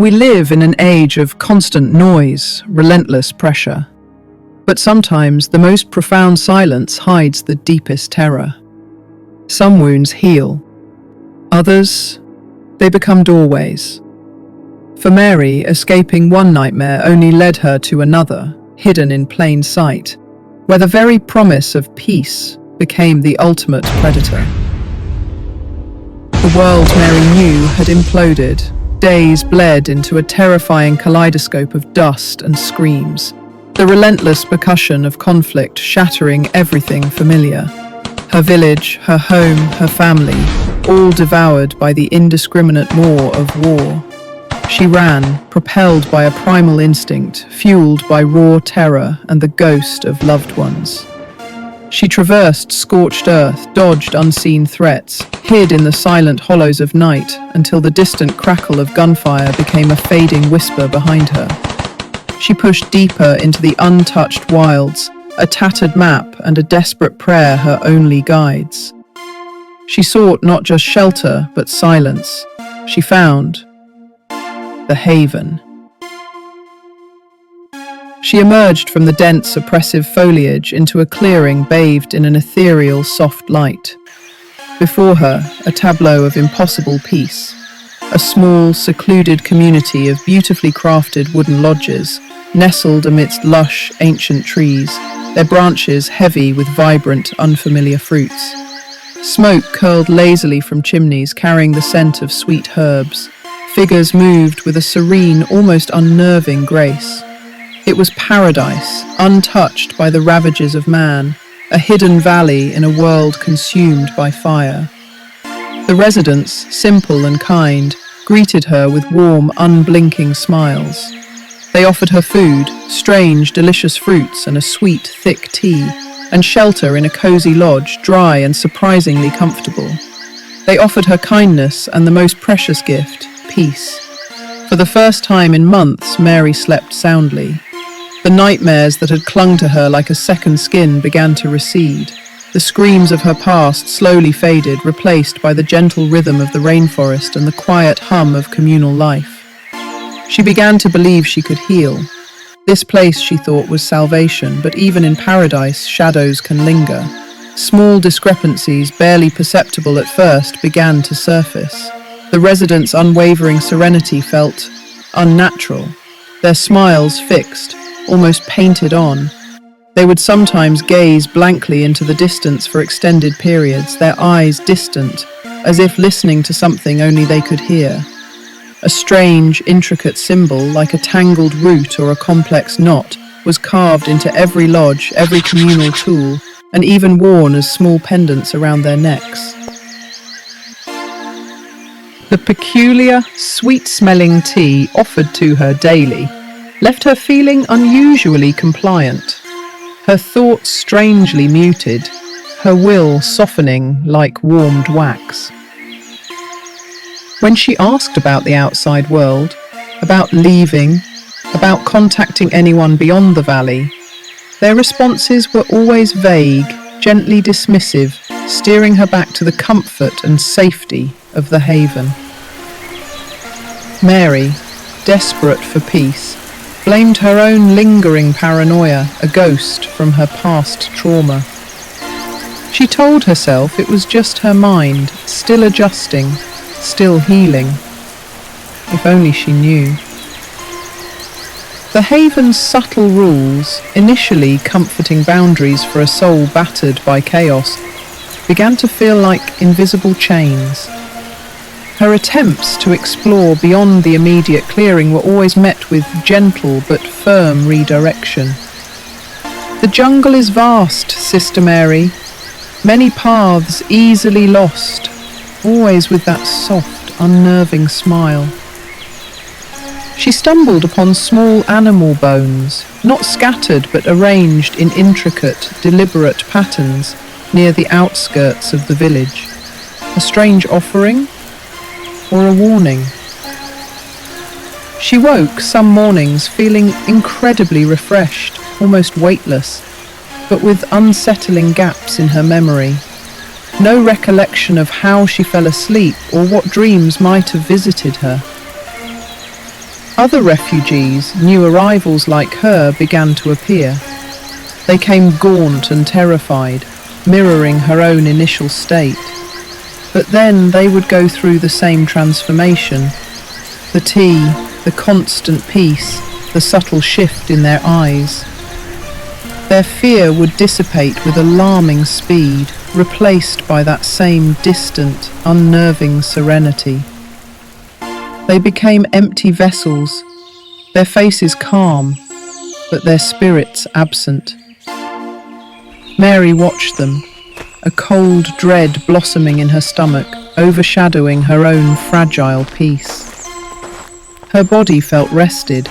We live in an age of constant noise, relentless pressure. But sometimes the most profound silence hides the deepest terror. Some wounds heal. Others, they become doorways. For Mary, escaping one nightmare only led her to another, hidden in plain sight, where the very promise of peace became the ultimate predator. The world Mary knew had imploded. Days bled into a terrifying kaleidoscope of dust and screams, the relentless percussion of conflict shattering everything familiar. Her village, her home, her family, all devoured by the indiscriminate maw of war. She ran, propelled by a primal instinct, fueled by raw terror and the ghost of loved ones. She traversed scorched earth, dodged unseen threats, hid in the silent hollows of night until the distant crackle of gunfire became a fading whisper behind her. She pushed deeper into the untouched wilds, a tattered map and a desperate prayer her only guides. She sought not just shelter, but silence. She found the haven. She emerged from the dense, oppressive foliage into a clearing bathed in an ethereal, soft light. Before her, a tableau of impossible peace. A small, secluded community of beautifully crafted wooden lodges, nestled amidst lush, ancient trees, their branches heavy with vibrant, unfamiliar fruits. Smoke curled lazily from chimneys, carrying the scent of sweet herbs. Figures moved with a serene, almost unnerving grace. It was paradise, untouched by the ravages of man, a hidden valley in a world consumed by fire. The residents, simple and kind, greeted her with warm, unblinking smiles. They offered her food, strange, delicious fruits and a sweet, thick tea, and shelter in a cozy lodge, dry and surprisingly comfortable. They offered her kindness and the most precious gift, peace. For the first time in months, Mary slept soundly. The nightmares that had clung to her like a second skin began to recede. The screams of her past slowly faded, replaced by the gentle rhythm of the rainforest and the quiet hum of communal life. She began to believe she could heal. This place, she thought, was salvation, but even in paradise, shadows can linger. Small discrepancies, barely perceptible at first, began to surface. The residents' unwavering serenity felt unnatural, their smiles fixed, almost painted on. They would sometimes gaze blankly into the distance for extended periods, their eyes distant, as if listening to something only they could hear. A strange, intricate symbol, like a tangled root or a complex knot, was carved into every lodge, every communal tool, and even worn as small pendants around their necks. The peculiar, sweet-smelling tea offered to her daily left her feeling unusually compliant, her thoughts strangely muted, her will softening like warmed wax. When she asked about the outside world, about leaving, about contacting anyone beyond the valley, their responses were always vague, gently dismissive, steering her back to the comfort and safety of the haven. Mary, desperate for peace, blamed her own lingering paranoia, a ghost from her past trauma. She told herself it was just her mind, still adjusting, still healing. If only she knew. The haven's subtle rules, initially comforting boundaries for a soul battered by chaos, began to feel like invisible chains. Her attempts to explore beyond the immediate clearing were always met with gentle but firm redirection. The jungle is vast, Sister Mary. Many paths easily lost, always with that soft, unnerving smile. She stumbled upon small animal bones, not scattered but arranged in intricate, deliberate patterns near the outskirts of the village. A strange offering? Or a warning? She woke some mornings feeling incredibly refreshed, almost weightless, but with unsettling gaps in her memory. No recollection of how she fell asleep or what dreams might have visited her. Other refugees, new arrivals like her, began to appear. They came gaunt and terrified, mirroring her own initial state. But then they would go through the same transformation. The tea, the constant peace, the subtle shift in their eyes. Their fear would dissipate with alarming speed, replaced by that same distant, unnerving serenity. They became empty vessels, their faces calm, but their spirits absent. Mary watched them, a cold dread blossoming in her stomach, overshadowing her own fragile peace. Her body felt rested,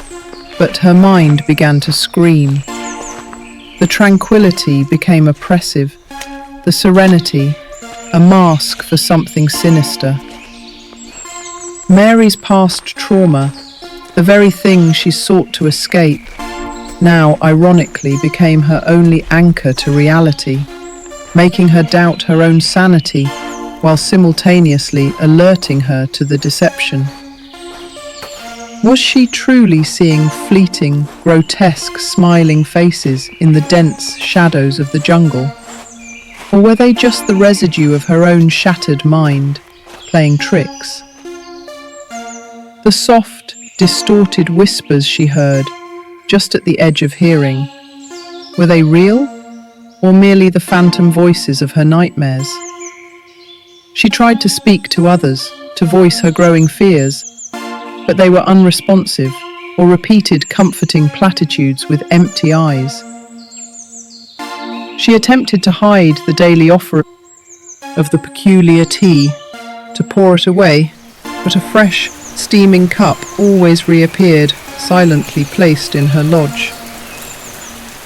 but her mind began to scream. The tranquility became oppressive, the serenity a mask for something sinister. Mary's past trauma, the very thing she sought to escape, now ironically became her only anchor to reality, making her doubt her own sanity while simultaneously alerting her to the deception. Was she truly seeing fleeting, grotesque, smiling faces in the dense shadows of the jungle? Or were they just the residue of her own shattered mind, playing tricks? The soft, distorted whispers she heard, just at the edge of hearing, were they real, or merely the phantom voices of her nightmares? She tried to speak to others, to voice her growing fears, but they were unresponsive or repeated comforting platitudes with empty eyes. She attempted to hide the daily offer of the peculiar tea, to pour it away, but a fresh, steaming cup always reappeared, silently placed in her lodge.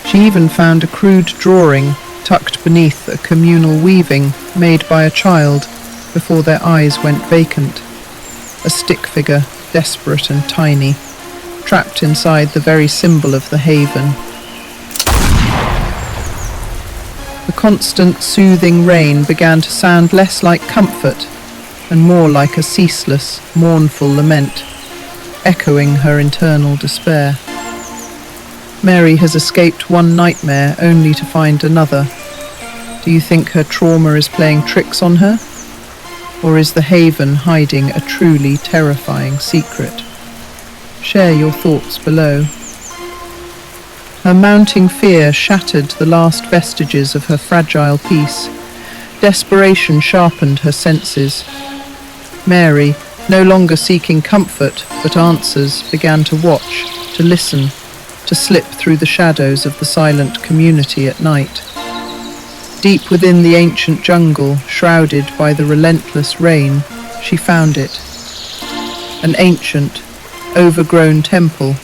She even found a crude drawing tucked beneath a communal weaving made by a child before their eyes went vacant. A stick figure, desperate and tiny, trapped inside the very symbol of the haven. The constant soothing rain began to sound less like comfort and more like a ceaseless, mournful lament, echoing her internal despair. Mary has escaped one nightmare only to find another. Do you think her trauma is playing tricks on her? Or is the haven hiding a truly terrifying secret? Share your thoughts below. Her mounting fear shattered the last vestiges of her fragile peace. Desperation sharpened her senses. Mary, no longer seeking comfort but answers, began to watch, to listen, to slip through the shadows of the silent community at night. Deep within the ancient jungle, shrouded by the relentless rain, she found it. An ancient, overgrown temple,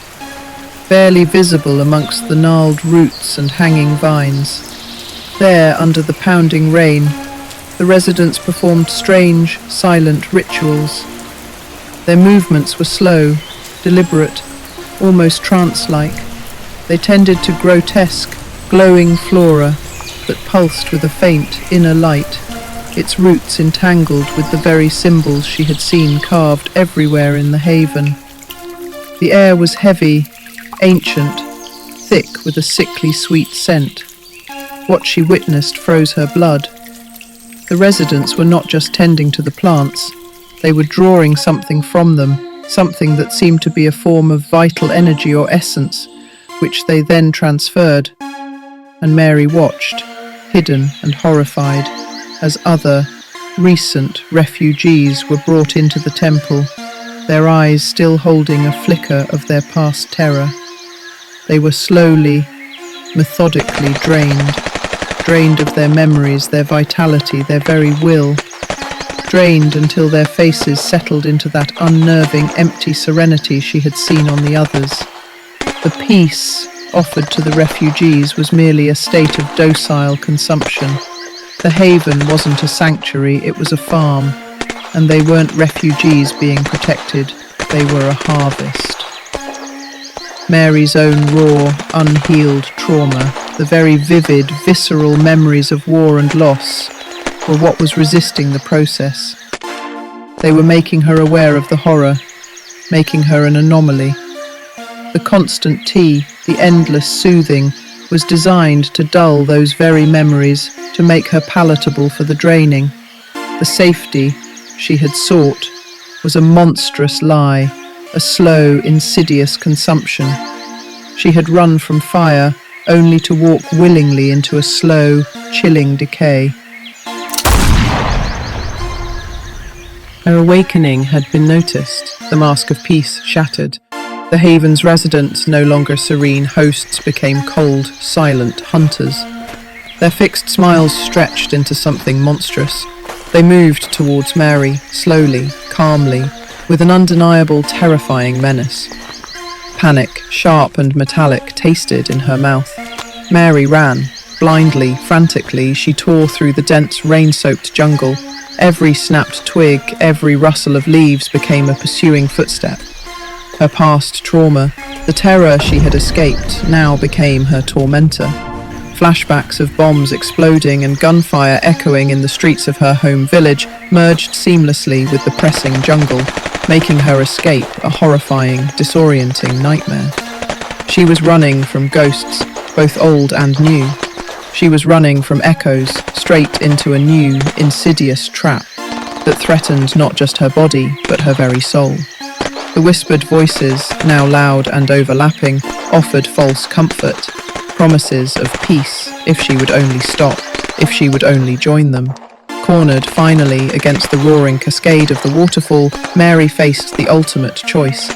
barely visible amongst the gnarled roots and hanging vines. There, under the pounding rain, the residents performed strange, silent rituals. Their movements were slow, deliberate, almost trance-like. They tended to grotesque, glowing flora that pulsed with a faint inner light, its roots entangled with the very symbols she had seen carved everywhere in the haven. The air was heavy, ancient, thick with a sickly sweet scent. What she witnessed froze her blood. The residents were not just tending to the plants, they were drawing something from them, something that seemed to be a form of vital energy or essence, which they then transferred. And Mary watched, hidden and horrified, as other, recent refugees were brought into the temple, their eyes still holding a flicker of their past terror. They were slowly, methodically drained of their memories, their vitality, their very will, drained until their faces settled into that unnerving, empty serenity she had seen on the others. The peace offered to the refugees was merely a state of docile consumption. The haven wasn't a sanctuary, it was a farm, and they weren't refugees being protected, they were a harvest. Mary's own raw, unhealed trauma, the very vivid, visceral memories of war and loss, were what was resisting the process. They were making her aware of the horror, making her an anomaly, The constant tea, the endless soothing, was designed to dull those very memories, to make her palatable for the draining. The safety she had sought was a monstrous lie, a slow, insidious consumption. She had run from fire only to walk willingly into a slow, chilling decay. Her awakening had been noticed, the mask of peace shattered. The haven's residents, no longer serene hosts, became cold, silent hunters. Their fixed smiles stretched into something monstrous. They moved towards Mary, slowly, calmly, with an undeniable, terrifying menace. Panic, sharp and metallic, tasted in her mouth. Mary ran. Blindly, frantically, she tore through the dense, rain-soaked jungle. Every snapped twig, every rustle of leaves became a pursuing footstep. Her past trauma, the terror she had escaped, now became her tormentor. Flashbacks of bombs exploding and gunfire echoing in the streets of her home village merged seamlessly with the pressing jungle, making her escape a horrifying, disorienting nightmare. She was running from ghosts, both old and new. She was running from echoes straight into a new, insidious trap that threatened not just her body, but her very soul. The whispered voices, now loud and overlapping, offered false comfort, promises of peace if she would only stop, if she would only join them. Cornered finally against the roaring cascade of the waterfall, Mary faced the ultimate choice.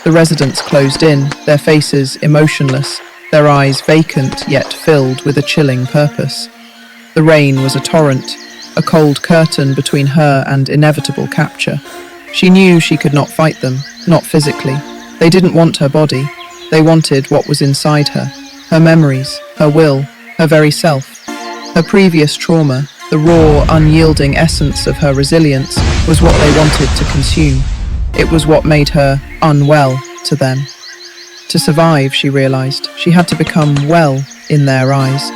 The residents closed in, their faces emotionless, their eyes vacant yet filled with a chilling purpose. The rain was a torrent, a cold curtain between her and inevitable capture. She knew she could not fight them, not physically. They didn't want her body. They wanted what was inside her memories, her will, her very self. Her previous trauma, the raw, unyielding essence of her resilience, was what they wanted to consume. It was what made her unwell to them. To survive, she realized, she had to become well in their eyes.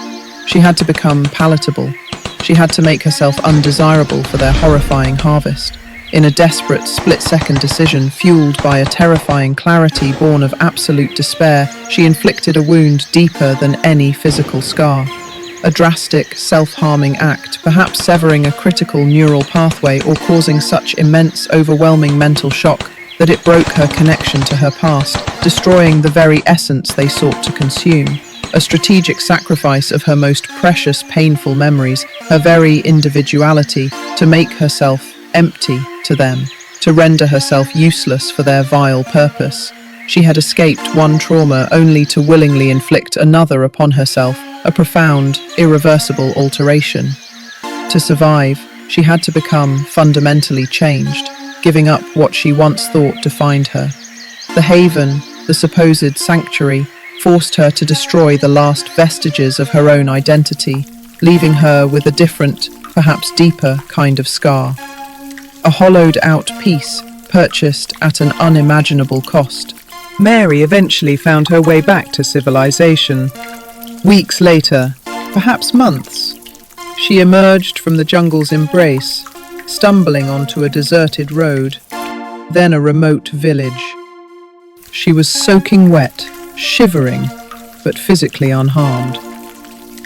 She had to become palatable. She had to make herself undesirable for their horrifying harvest. In a desperate, split-second decision, fueled by a terrifying clarity born of absolute despair, she inflicted a wound deeper than any physical scar. A drastic, self-harming act, perhaps severing a critical neural pathway or causing such immense, overwhelming mental shock that it broke her connection to her past, destroying the very essence they sought to consume. A strategic sacrifice of her most precious, painful memories, her very individuality, to make herself empty to them, to render herself useless for their vile purpose. She had escaped one trauma only to willingly inflict another upon herself, a profound, irreversible alteration. To survive, she had to become fundamentally changed, giving up what she once thought defined her. The haven, the supposed sanctuary, forced her to destroy the last vestiges of her own identity, leaving her with a different, perhaps deeper kind of scar. A hollowed-out piece, purchased at an unimaginable cost. Mary eventually found her way back to civilization. Weeks later, perhaps months, she emerged from the jungle's embrace, stumbling onto a deserted road, then a remote village. She was soaking wet, shivering, but physically unharmed.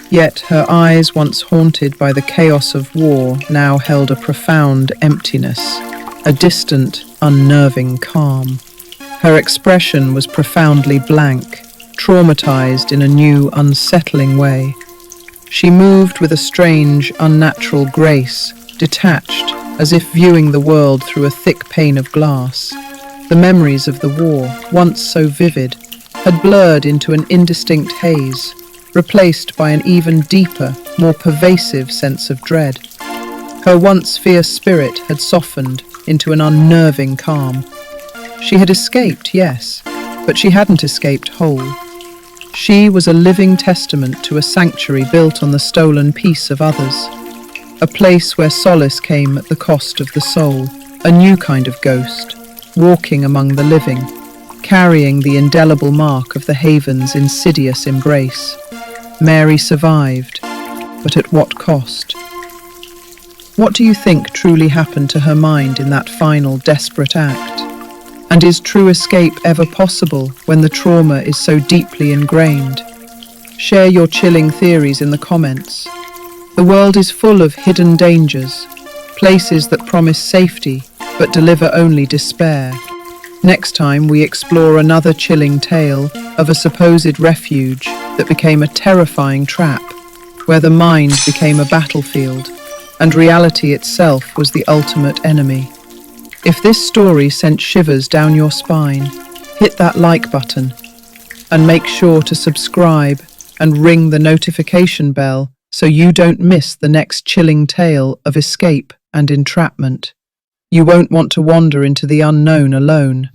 Yet her eyes, once haunted by the chaos of war, now held a profound emptiness, a distant, unnerving calm. Her expression was profoundly blank, traumatized in a new, unsettling way. She moved with a strange, unnatural grace, detached, as if viewing the world through a thick pane of glass. The memories of the war, once so vivid, had blurred into an indistinct haze, replaced by an even deeper, more pervasive sense of dread. Her once fierce spirit had softened into an unnerving calm. She had escaped, yes, but she hadn't escaped whole. She was a living testament to a sanctuary built on the stolen peace of others, a place where solace came at the cost of the soul, a new kind of ghost, walking among the living, carrying the indelible mark of the haven's insidious embrace. Mary survived, but at what cost? What do you think truly happened to her mind in that final desperate act? And is true escape ever possible when the trauma is so deeply ingrained? Share your chilling theories in the comments. The world is full of hidden dangers, places that promise safety but deliver only despair. Next time we explore another chilling tale of a supposed refuge that became a terrifying trap, where the mind became a battlefield and reality itself was the ultimate enemy. If this story sent shivers down your spine, hit that like button and make sure to subscribe and ring the notification bell so you don't miss the next chilling tale of escape and entrapment. You won't want to wander into the unknown alone.